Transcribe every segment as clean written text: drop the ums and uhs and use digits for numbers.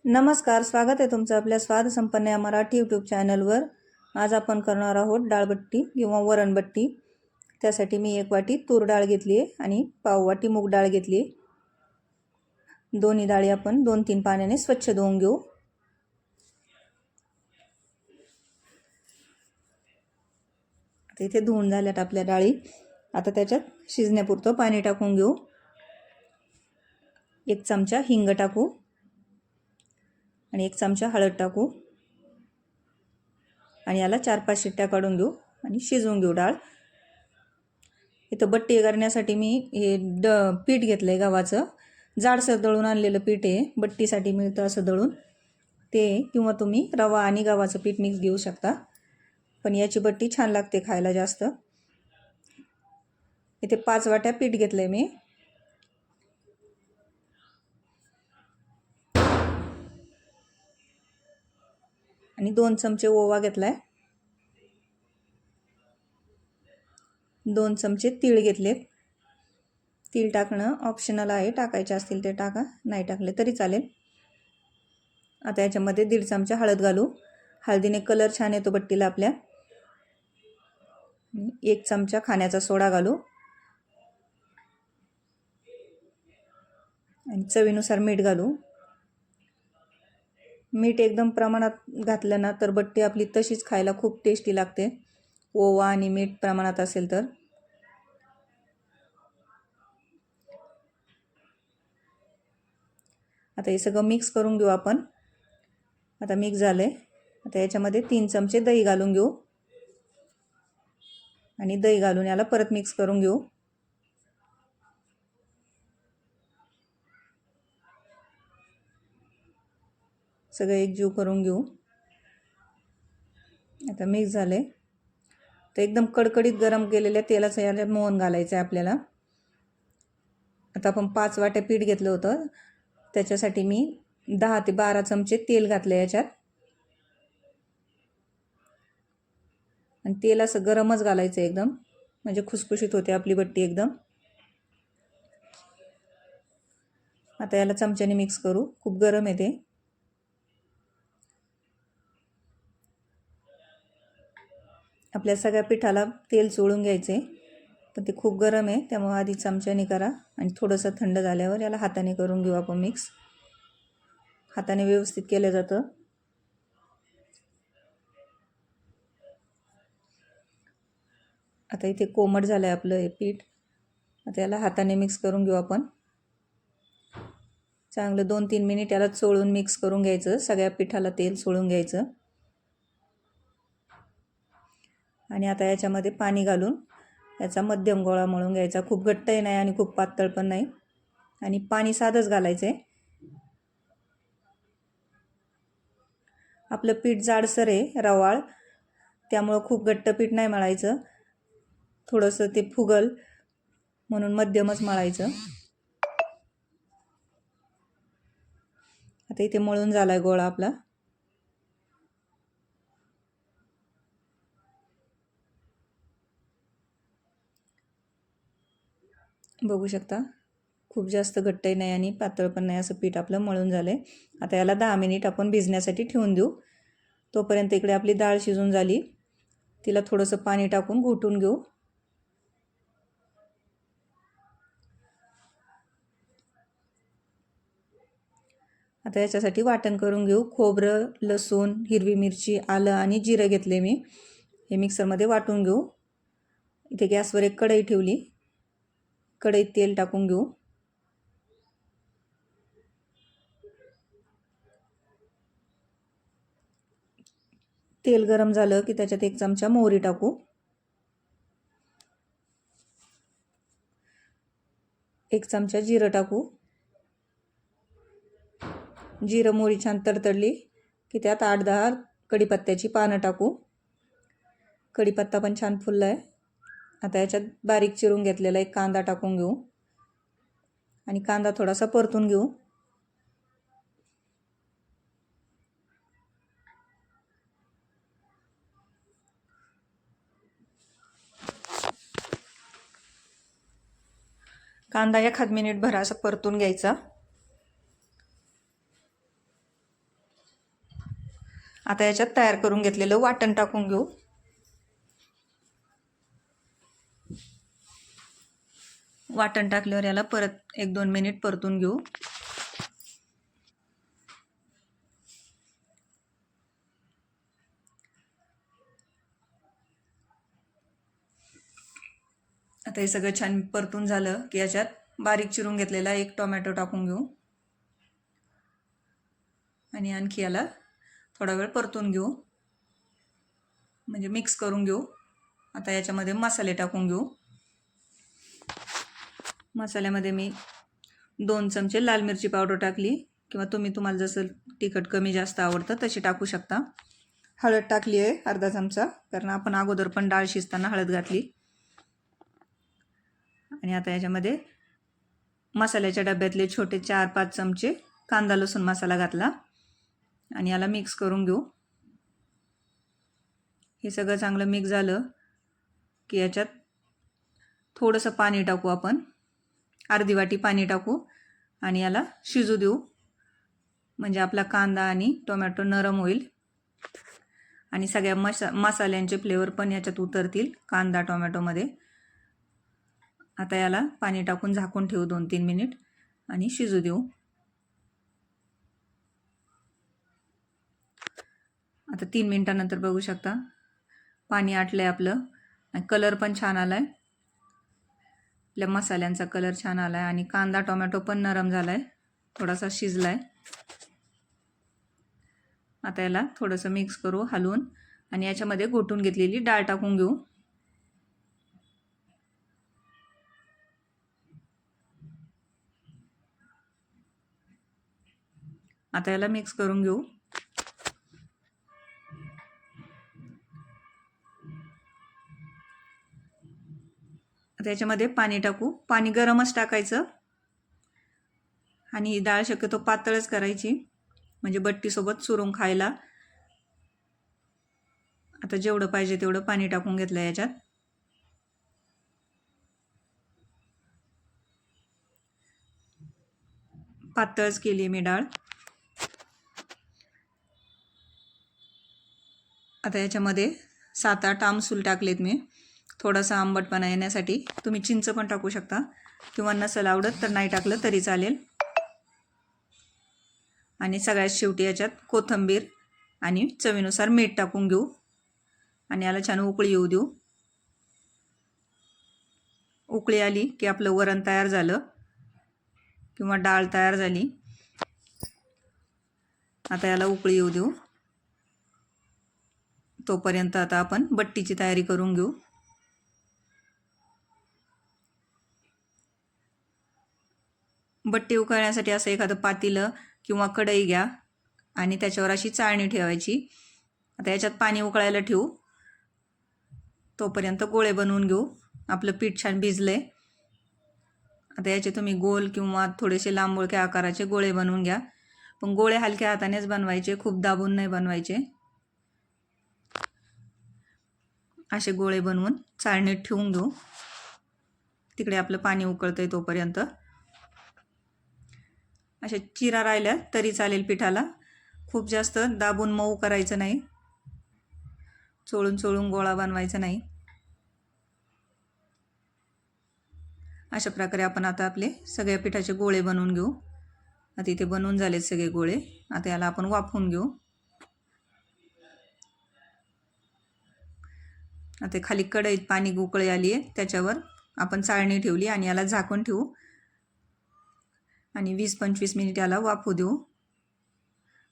नमस्कार, स्वागत आहे तुमचं आपल्या स्वाद संपन्न या मराठी यूट्यूब चॅनलवर। आज आपण करणार आहोत डाळबट्टी किंवा वरणबट्टी। त्यासाठी मी 1 वाटी तूर डाळ घेतली आहे आणि पाव वाटी मूग डाळ घेतली। दोन्ही डाळी आपण 2-3 पाण्याने स्वच्छ धुवून घेऊ। इथे धुवून झाल्यात आपल्या डाळी। आता त्याच्यात शिजण्यापुरतं पाणी टाकून घेऊ। 1 चमचा हिंग टाकू आणि 1 चमचा हळद टाकू आणि याला 4-5 शिट्ट्या काढून घेऊ आणि शिजवून घेऊ डाळ। इथं बट्टी करण्यासाठी मी हे पीठ घेतलंय गव्हाचं, जाडसर दळून आणलेलं पीठ आहे। बट्टीसाठी मिळतं असं दळून ते, किंवा तुम्ही रवा आणि गव्हाचं पीठ मिक्स घेऊ शकता, पण याची बट्टी छान लागते खायला जास्त। इथे 5 वाट्या पीठ घेतलंय मी आणि 2 चमचे ओवा घेतलाय, 2 चमचे तीळ घेतलेत। तीळ टाकणं ऑप्शनल आहे, टाकायचे असतील ते टाका, नाही टाकले तरी चालेल। आता याच्यामध्ये 1.5 चमचा हळद घालू। हळदीने कलर छान येतो बट्टीला आपल्या। 1 चमचा खाण्याचा सोडा घालू आणि चवीनुसार मीठ घालू। मीठ एकदम प्रमाणात घातलं ना तर बट्टी आपली तशीच खायला खूप टेस्टी लागते, ओवा आणि मीठ प्रमाणात असेल तर। आता हे सगळं मिक्स करून घेऊ आपण। आता मिक्स झालंय। आता याच्यामध्ये 3 चमचे दही घालून घेऊ आणि दही घालून याला परत मिक्स करून घेऊ। सगळं एकजीव करून घेऊ। आता मिक्स झाले तर एकदम कडकडीत गरम केलेल्या तेलाचं याला मोहन घालायचं आहे आपल्याला। आता आपण 5 वाट्या पीठ घेतलं होतं, त्याच्यासाठी मी 10 ते 12 चमचे तेल घातलं याच्यात आणि तेल असं गरमच घालायचं एकदम, म्हणजे खुसखुशीत होते आपली बट्टी एकदम। आता याला चमच्याने मिक्स करू, खूप गरम आहे ते। आपल्या सगळ्या पिठाला तेल चोळून घ्यायचे, पण ते खूप गरम आहे, त्यामुळे आधी चमच्याने करा आणि थोडंसं थंड झाल्यावर याला हाताने करून घेऊ आपण मिक्स। हाताने व्यवस्थित केलं जातं। आता इथे कोमट झालंय आपलं हे पीठ। आता याला हाताने मिक्स करून घेऊ आपण। चांगलं 2-3 मिनिट याला चोळून मिक्स करून घ्यायचं, सगळ्या पिठाला तेल चोळून घ्यायचं। आणि आता याच्यामध्ये पाणी घालून याचा मध्यम गोळा मळून घ्यायचा, खूप घट्टही नाही आणि खूप पातळ पण नाही, आणि पाणी साधंच घालायचं आहे। आपलं पीठ जाडसर आहे, रवाळ, त्यामुळं खूप घट्ट पीठ नाही मळायचं, थोडंसं ते फुगल म्हणून मध्यमच मळायचं। आता इथे मळून झालाय गोळा आपला। बघू शकता, खूप जास्त घट्टही नाही आणि पातळ पण नाही, असं पीठ आपलं मळून झालंय। आता याला 10 मिनिट आपण भिजण्यासाठी ठेवून देऊ। तोपर्यंत इकडे आपली डाळ शिजून झाली, तिला थोडंसं पाणी टाकून घोटून घेऊ। आता याच्यासाठी वाटण करून घेऊ। खोबरं, लसूण, हिरवी मिरची, आलं आणि जिरं घेतले मी, हे मिक्सरमध्ये वाटून घेऊ। इथे गॅसवर एक कढई ठेवली, कढईत तेल टाकून घेऊ। तेल गरम झालं की त्याच्यात 1 चमचा मोहरी टाकू, 1 चमचा जिरं टाकू। जिरं मोहरी छान तडतडली की त्यात 8-10 कढीपत्त्याची पानं टाकू। कढीपत्ता पण छान फुललाय। आता याच्यात बारीक चिरून घेतलेला 1 कांदा टाकून घेऊ आणि कांदा थोडासा परतून घेऊ। कांदा 1 मिनिट भर असं परतून घ्यायचा। आता याच्यात तयार करून घेतलेलं वाटण टाकून घेऊ. वाटण टाकल्यावर याला परत 1-2 मिनिट परतून घेऊ. आता हे सगळं छान परतून झालं की याच्यात बारीक चिरून घेतलेला 1 टोमॅटो टाकून घेऊ आणि आणखी याला थोडा वेळ परतून घेऊ, म्हणजे मिक्स करून घेऊ. आता याच्यामध्ये मसाले टाकून घेऊ. मसाल्यामध्ये मी 2 चमचे लाल मिरची पावडर टाकली, किंवा तुम्हाला जसं तिखट कमी जास्त आवडतं तशी टाकू शकता. हळद टाकली आहे अर्धा चमचा, कारण आपण अगोदर पण डाळ शिजताना हळद घातली. आणि आता याच्यामध्ये मसाल्याच्या डब्यातले छोटे 4-5 चमचे कांदा लसूण मसाला घातला आणि याला मिक्स करून घेऊ. हे सगळं चांगलं मिक्स झालं की याच्यात थोडंसं पाणी टाकू, आपण अर्धी वाटी पाणी टाकू आणि याला शिजू देऊ, म्हणजे आपला कांदा आणि टोमॅटो नरम होईल आणि सगळ्या मसाल्यांचे फ्लेवर पण याच्यात उतरतील कांदा टोमॅटोमध्ये. आता याला पाणी टाकून झाकून ठेवू 2-3 मिनिट आणि शिजू देऊ. आता 3 मिनिटानंतर बघू शकता पाणी आटलं आहे आपलं आणि कलर पण छान आला आहे. आपल्या मसाल्यांचा कलर छान आला आहे आणि कांदा टोमॅटो पण नरम झाला आहे, थोडासा शिजला आहे. आता याला थोडंसं मिक्स करू हलवून आणि याच्यामध्ये घोटून घेतलेली डाळ टाकून घेऊ. आता याला मिक्स करून घेऊ. आता याच्यामध्ये पाणी टाकू. पाणी गरमच टाकायचं आणि ही डाळ शक्यतो पातळच करायची, म्हणजे बट्टीसोबत चुरून खायला. आता जेवढं पाहिजे तेवढं पाणी टाकून घेतलं याच्यात. पातळच केली आहे मी डाळ. आता याच्यामध्ये 7-8 आमसूल टाकलेत मी, थोडासा आंबटपणा येण्यासाठी. तुम्ही चिंच पण टाकू शकता, किंवा नसेल आवडत तर नाही टाकलं तरी चालेल. आणि सगळ्यात शेवटी याच्यात कोथिंबीर आणि चवीनुसार मीठ टाकून घेऊ आणि याला छान उकळी येऊ देऊ. उकळी आली की आपलं वरण तयार झालं किंवा डाळ तयार झाली. आता याला उकळी येऊ देऊ. तोपर्यंत आता आपण बट्टीची तयारी करून घेऊ. बट्टी उकळण्यासाठी असं एखादं पातेलं किंवा कढई घ्या आणि त्याच्यावर अशी चाळणी ठेवायची. आता याच्यात पाणी उकळायला ठेवू. तोपर्यंत गोळे बनवून घेऊ. आपलं पीठ छान भिजलंय. आता याचे तुम्ही गोल किंवा थोडेसे लांबोळक्या आकाराचे गोळे बनवून घ्या, पण गोळे हलक्या हातानेच बनवायचे, खूप दाबून नाही बनवायचे. असे गोळे बनवून चाळणीत ठेवून घेऊ. तिकडे आपलं पाणी उकळतंय तोपर्यंत. अशा चिरा राहिल्या तरी चालेल पिठाला, खूप जास्त दाबून मऊ करायचं नाही, चोळून चोळून गोळा बनवायचा नाही. अशा प्रकारे आपण आता आपले सगळ्या पिठाचे गोळे बनवून घेऊ. आता इथे बनवून झालेत सगळे गोळे. आता याला आपण वाफवून घेऊ. आता खाली कढईत पाणी उकळी आली आहे, त्याच्यावर आपण चाळणी ठेवली आणि याला झाकून ठेवू आणि 20-25 मिनिट याला वाफू देऊ.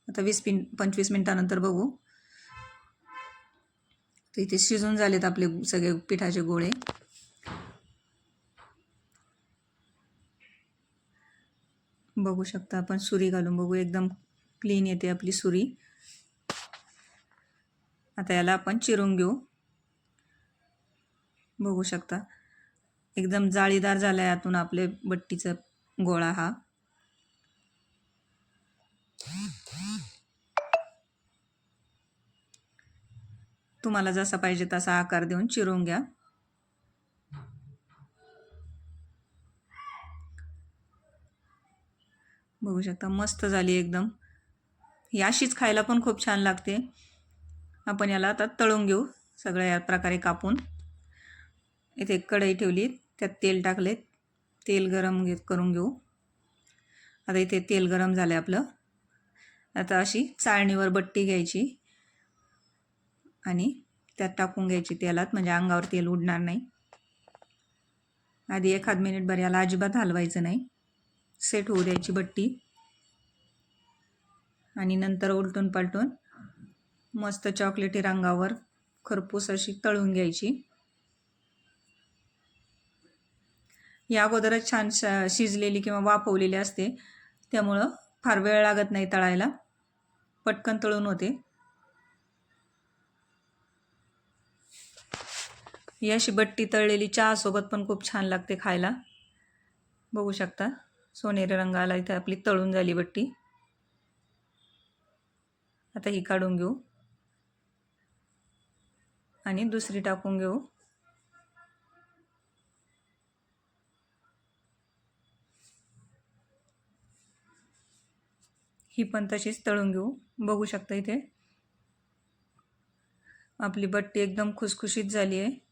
आता 20-25 मिनिटानंतर बघू. तर इथे शिजून झालेत आपले सगळे पिठाचे गोळे. बघू शकता, आपण सुरी घालून बघू, एकदम क्लीन येते आपली सुरी. आता याला आपण चिरून घेऊ. बघू शकता एकदम जाळीदार झालाय आतून आपले बट्टीचा गोळा हा. तुम्हाला जसा पाहिजे तसा आकार देऊन चिरून घ्या. बघू शकता मस्त झाली एकदम ही अशीच खायला पण खूप छान लागते. आपण याला आता तळून घेऊ सगळ्या या प्रकारे कापून. इथे कढई ठेवली, त्यात तेल टाकले, तेल गरम करून घेऊ. आता इथे तेल गरम झालं आपलं. आता अशी चाळणीवर बट्टी घ्यायची आणि त्यात टाकून घ्यायची तेलात, म्हणजे अंगावर तेल उडणार नाही. आधी 1 मिनिटभर याला अजिबात हलवायचं नाही, सेट होऊ द्यायची बट्टी. आणि नंतर उलटून पालटून मस्त चॉकलेटी रंगावर खरपूस अशी तळून घ्यायची. ही अगोदरच छान शिजलेली किंवा वाफवलेली असते, त्यामुळं फार वेळ लागत नाही तळायला, पटकन तळून होते. ही अशी बट्टी तळलेली चहासोबत पण खूप छान लागते खायला. बघू शकता सोनेरी रंग आला. इथे आपली तळून झाली बट्टी. आता ही काढून घेऊ आणि दुसरी टाकून घेऊ. ही पण तशीच तळून घेऊ. बघू शकता इथे आपली बट्टी एकदम खुसखुशीत झाली आहे.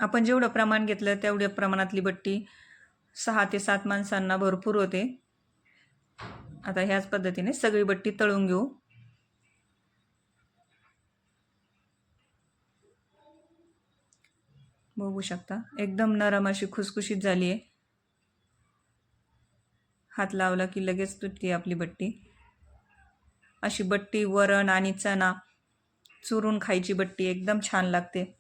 आपण जेवढं प्रमाण घेतलं तेवढ्या प्रमाणातली बट्टी 6 ते 7 माणसांना भरपूर होते. आता ह्याच पद्धतीने सगळी बट्टी तळून घेऊ. बघू शकता एकदम नरम अशी खुसखुशीत झाली आहे. हात लावला की लगेच तुटते आपली बट्टी. अशी बट्टी वरण आणि चणा चुरून खायची बट्टी एकदम छान लागते.